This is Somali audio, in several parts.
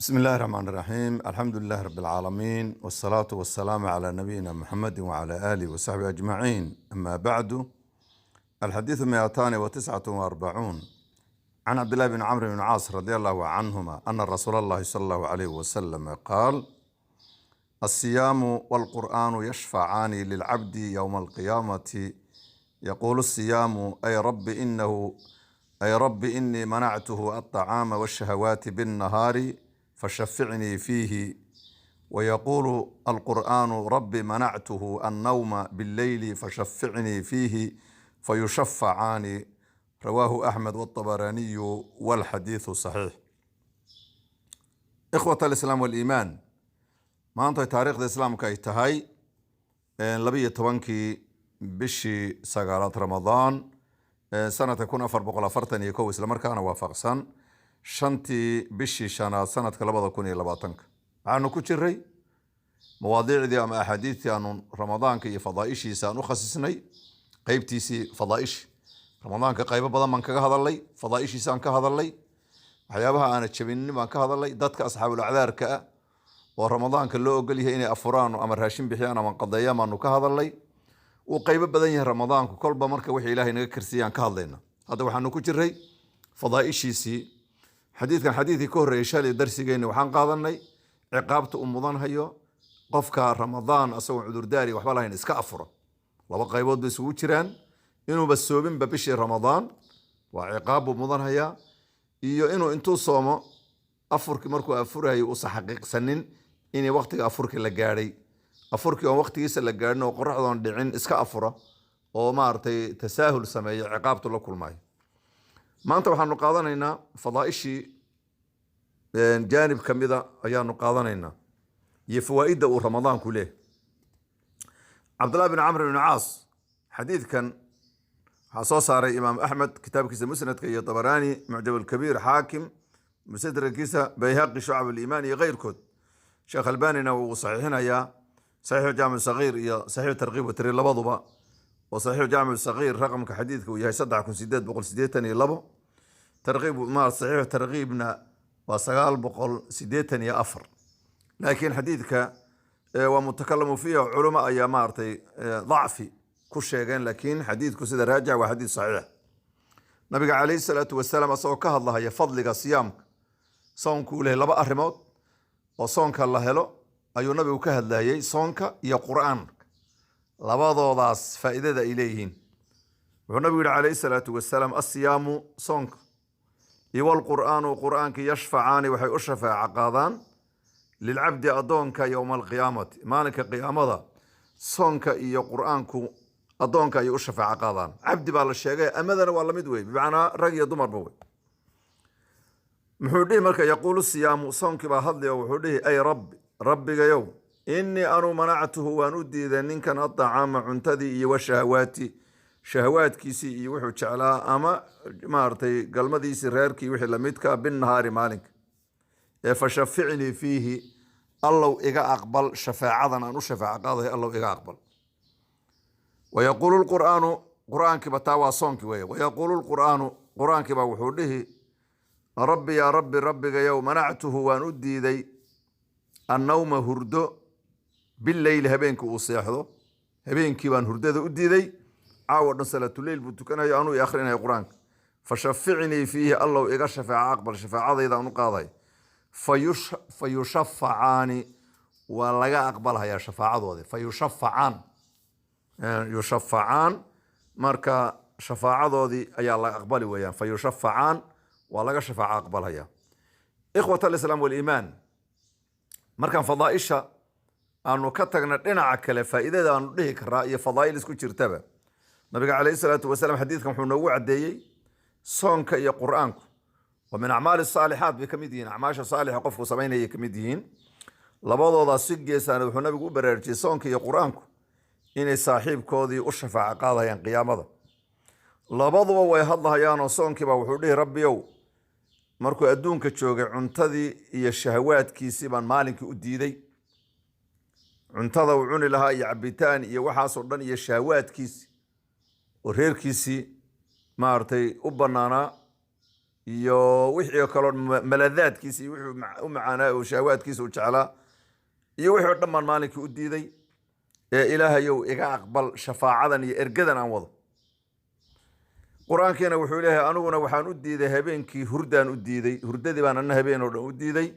بسم الله الرحمن الرحيم. الحمد لله رب العالمين، والصلاة والسلام على نبينا محمد وعلى آله وصحبه أجمعين. أما بعد، الحديث 249 عن عبد الله بن عمرو بن العاص رضي الله عنهما أن رسول الله صلى الله عليه وسلم قال: الصيام والقرآن يشفعان للعبد يوم القيامة. يقول الصيام: أي رب إني منعته الطعام والشهوات بالنهار فشفعني فيه. ويقول القرآن: رب منعته النوم بالليل فشفعني فيه. فيشفعان. رواه أحمد والطبراني والحديث صحيح. إخوة الإسلام والإيمان، ما أنت تاريخ الإسلام كي تهي لبي توانكي بشي سقالات رمضان سنة تكون 440 يكو إسلام مركانا وافقسان shantii bishii shanaad sanadka 2020 waxaanu ku jiray mawaadiicdii ama axaadiistii aanu ramadaanka iyo fadaaishiisa aan u khasisnay qaybtiisii fadaa'ish ramadaanka qaybo badan baan kaga hadalay, fadaaishiisa aan ka hadalay, waxyaabaha aan jabinin baan ka hadalay, dadka asxaabul acdaarka ah oo ramadaanka loo ogol yahay inay afuraan ama raashin bixiyaan ama qadeeyaan baanu ka hadalay. uu qaybo badan yahay ramadaanku, kolba marka wixii Ilaahay naga karsiyaan ka hadlayna. hadda waxaanu ku jiray fadaaishiisii. xadiidkan xadiidkii ka horreeyay shalay darsigeena waxaan qaadanay ciqaabta uu mudan hayo qofka ramadaan asagoo cudurdaari waxba lahayn iska afuro. laba qaybood bay isugu jiraan: inuuba soobinba bishii ramadaan waa ciqaab buu mudan hayaa, iyo inuu intuu soomo afurkii markuu afurayo uusan xaqiiqsanin inay waqtiga afurkii la gaadhay. afurkii oon waqtigiisa la gaadhin oo qoraxdoon dhicin iska afura oo maaragtay tasaahul sameeya ciqaabtu la kulmaayo. maanta waxaanu qaadanaynaa fadaaishii jaanib ka mida ayaanu qaadanaynaa iyo fawaa'idda uu ramadaanku leeyahay. cabdullah bin camr bin caas xadiidkan waxaa soo saaray imaam axmed kitaabkiisa musnadka iyo tabaraani mucjam alkabiir, xaakim mustadrakiisa, bayhaqi shucab aliimaan iyo keyrkood. sheekh albanina wuu saxiixinayaa saxiixu jaamic sagiir iyo saxiixu tarkiib watari labaduba. وصحيح جامع الصغير رقم كحديث وياي 7882 ترغيب ما صحيح ترغيبنا وسقال بقول 804. لكن حديثك ومتكلم فيه علماء يا مارتي ضعفي كل شيء، لكن حديثك سيده راجع وحديث صحيح. نبي عليه الصلاة والسلام أسوكها الله يفضلك صيامك صونك له لبا أرموت وصونك الله له أيو نبي وكهد الله صونك يا قرآن labadoodaas faa'iidada ay leeyihiin. wuxuu nabigu yidhi calayhi salaatu wasalaam: assiyaamu soonka iyo walqur'aanu qur'aanka yashfacaani waxay u shafaaca qaadaan lilcabdi addoonka yowma alqiyaamati, maalinka qiyaamada soonka iyo qur'aanku addoonka ayay u shafaaca qaadaan. cabdi baa la sheegay, amadana waa lamid wey, bimacnaa rag iyo dumarba wey. muxuu dhihi marka: yaquulu siyaamu soonkii baa hadlay oo wuxuu dhihi: ay rabbi rabbigayow, إني أنا منعته وأن أدي ذا كان الطعام عنتدي وشهواتي شهوات كيسي وحو تشعلا أما مارتي قال مدي سريركي وحي لميتك بالنهار مالك فشفعني فيه. الله إيقا أقبل شفاعة أنو شفاعة قاضي الله إيقا أقبل. ويقول القرآن قرآن كبا تاوى ويقول القرآن قرآن كبا وحوله: ربي يا ربي ربك يوم منعته وأن أدي ذي النوم هردو بالليل هبينك وصيحه هبينك بان هردده وديدي عاود صلاة الليل بتكنا يا انو اخرنا يا قران فشفعني فيه. الله ايغا شفاعه اقبل شفاعه اذا انو قاضي فيشفعان ولا اقبلها يا شفاعه فيشفعان يشفعان marka shafaacadoodii ayaa la aqbali weeyaan. fayushafacaan waa laga shafaaca aqbalaya. ikhwata al-islaam wal iimaan, markaan fadaaisha aanu ka tagna dhinaca kale faa'iidada aanu dhihi karaa iyo fadaa'il isku jirtaba, nabiga calayhi salaatu wasalaam xadiidkan wuxuu noogu caddeeyey soonka iyo qur'aanku waa min acmaali saalixaat bay ka mid yihiin, acmaasha saalixa qofku samaynayay ka mid yihiin. labadoodaas si geesaana wuxuu nabigu u baraarujiyey soonka iyo qur'aanku inay saaxiibkoodii u shafaaca qaadayaan qiyaamada. labaduba way hadlahayaanoo soonkiiba wuxuu dhihi: rabbiyow, markuu adduunka joogay cuntadii iyo shahawaadkiisii baan maalinkii u diiday. cuntada uu cuni lahaa iyo cabitaan iyo waxaasoo dhan iyo shahawaadkiisii oo reerkiisii maartay u bannaanaa iyo wixii kale maladaadkiisa iyo wixii u macaanaa oo shahawaadkiisa u jeclaa iyo wixii dhammaan maalinkii u diiday ee ilaahayow iga aqbal shafaacadan iyo ergadan aan wado quraankeena wuxuu leeyahay aniguna waxaan u diiday habeenkii hurdaan u diiday hurdadii baan anna habeen oo dhan u diiday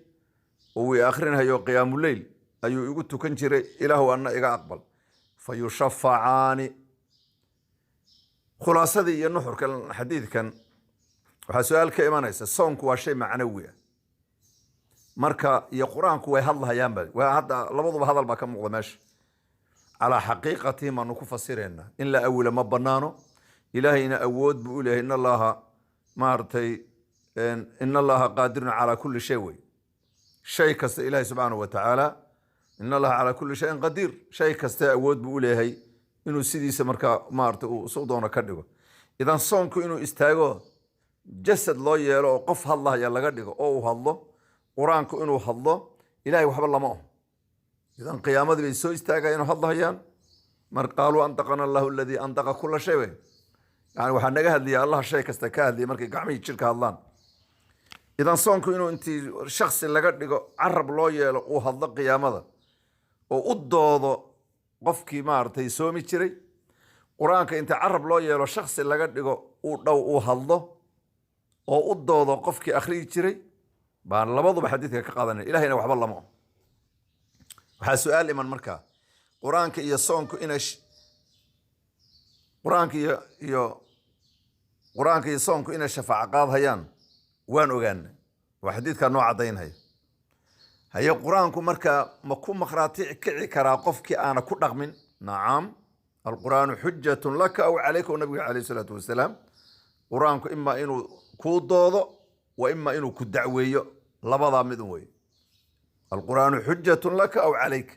oo way akhrinayo qiyaamul layl ayuu igu tukan jiray ilaahu anna iga aqbal fayushaffacaani khulaasadii iyo nuxurka xadiidkan waxaa su'aal ka imanaysa soonku waa shay macnawi ah marka iyo quraanku way hadlayaan waa hadda labaduba hadal baa ka muuqda meesha ala xaqiiqatihi ma ku fasirayna in la awla ma banaano ilaahayna awood buu leeyahay in allaha maartay in allaha qaadirun ala kulli shay kasta ilaahay subhanahu wa ta'ala in allaha ala kulli shay'in qadir shay kasta awood buu leeyahay inuu sidiisa marka maartay uu soo doono ka dhigo idan soonku inuu istaago jasad loo yeelo oo qof hadlaya laga dhigo oo uu hadlo quraanku inuu hadlo ilaahay waxba lama oo idan qiyaamada bay soo istaagay inuu hadlayaan mar qaalu antaqana allahu alladhi antaqa kull shay يعني waxaan naga hadliyaa Allah shay kasta ka hadliya markay gacmihii jirka hadlaan idan soonku inuu intii shakhsi laga dhigo carab loo yeelo uu hadlo qiyaamada oo u doodo qofkii maartay soomi jiray quraanka inta carab loo yeelo shakhsi laga dhigo uu dhow uu hadlo oo u doodo qofkii akhriyi jiray baan labaduba xadiidka ka qaadanay ilaahayna waxba lama waxa su'aal iman markaa quraanka iyo soonku inay quraanka iyo soonku inay shafaaca qaadayaan waan ogaanay waa xadiidka noo cadeynaya haye quraanku marka ma ku maqraati kici karaa qofkii aana ku dhaqmin naam alquranu hujjatun laka aw alayka nabi alayhi salatu wasalaam quraanku imma inuu ku doodo wa imma inuu ku dacweeyo labada mid way alquranu hujjatun laka aw alayka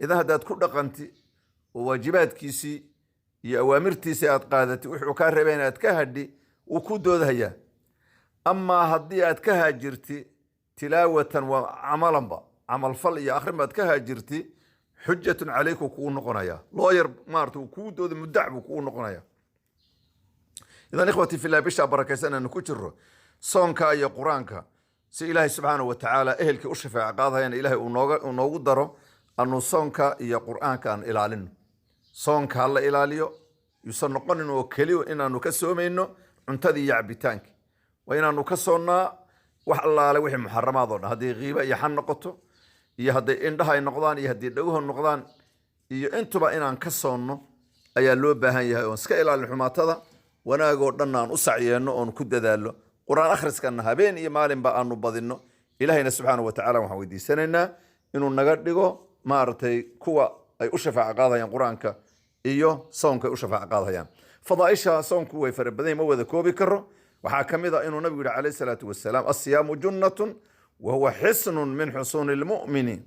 idan hadaad ku dhaqanti waajibaadkiisi iyo awaamirtiisa aad qaadatay wuxuu ka reebay inaad ka hadhi uu ku doodaya amma haddii aad ka haajirti tilaawatan wa amalanba amal fal iyo akhrin baad ka haajirti hujjatun alayku ku noqonaya lawyer maartu ku dooda mudacbu ku noqonaya idan ikhwati fillah bisha barakaysan ku jiro soonka iyo quraanka si ilaahay subhanahu wa ta'ala ehelkii u shafaaca qaadayaan ilaahay uu noogu daro anu soonka iyo quraanka aan ilaalin soonka la ilaaliyo yuusan noqonin oo kaliyo inaanu ka soomayno cuntadii iyo cabitaanka waa inaanu ka soonnaa wax allaale wixii muharramaad oo hadii qiiba iyo xan noqoto iyo hadii indhaha ay noqdaan iyo hadii dhaguhu noqdaan iyo intuba inaan ka soonno ayaa loo baahan yahay oo iska ilaalin xumaatada wanaagoo dhan aan u saciyeeno oo ku dadaalo quraan akhriskana habeen iyo maalin ba aanu badino ilaahayna subhanahu wa ta'ala waxaan weydiisanaynaa inuu naga dhigo maartay kuwa ay u shafaaca qaadayaan quraanka iyo soonka u shafaaca qaadayaan fadaaisha soonku way farabadan ma wada koobi karo waxa kamida inuu nabigu alayhi salatu wasalaam as-siyamu junnatun wa huwa hisnun min husunil mu'minin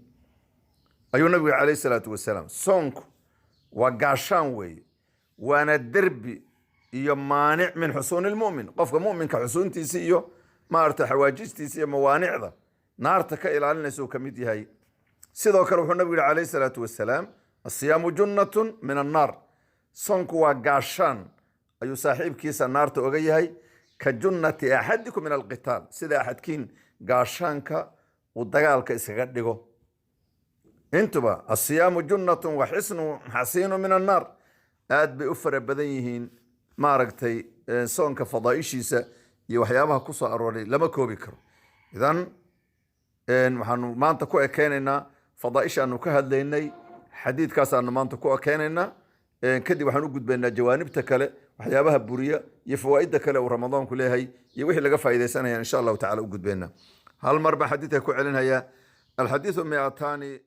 ayuu nabigu alayhi salatu wasalaam soonku waa gaashaan way waana darbi iyo maanic min husunil mu'min qofka mu'minka xusuntiisa iyo maarta xawaajistiisa iyo mawaanicda naarta ka ilaalinayso kamid yahay sidoo kale wuxuu nabigu alayhi salatu wasalaam الصيام جنة من النار صنك وقاشان أيو صاحب كيسا النار تغيهي كجنة أحدكم من القتال سيدا أحد كين قاشانك ودقالك إسغدقو انتبا الصيام جنة وحسن حسين من النار آد بأفر بدنيهين ماركتي صنك فضائشيسا يوحيابها كسو أروري لما كوبكر إذن ما أنت كو أكيننا فضائش أنو كهد ليني حديث كاس أن ما أنتكوا كاننا كدي وحنو جد بين جوانب تكله وحيابها برية يفوائد تكله ورمضان كله هي يوحي لقى فائدة سنة يعني إن شاء الله تعالى وجد بيننا هالمرة حديثه كعلن هي الحديث 200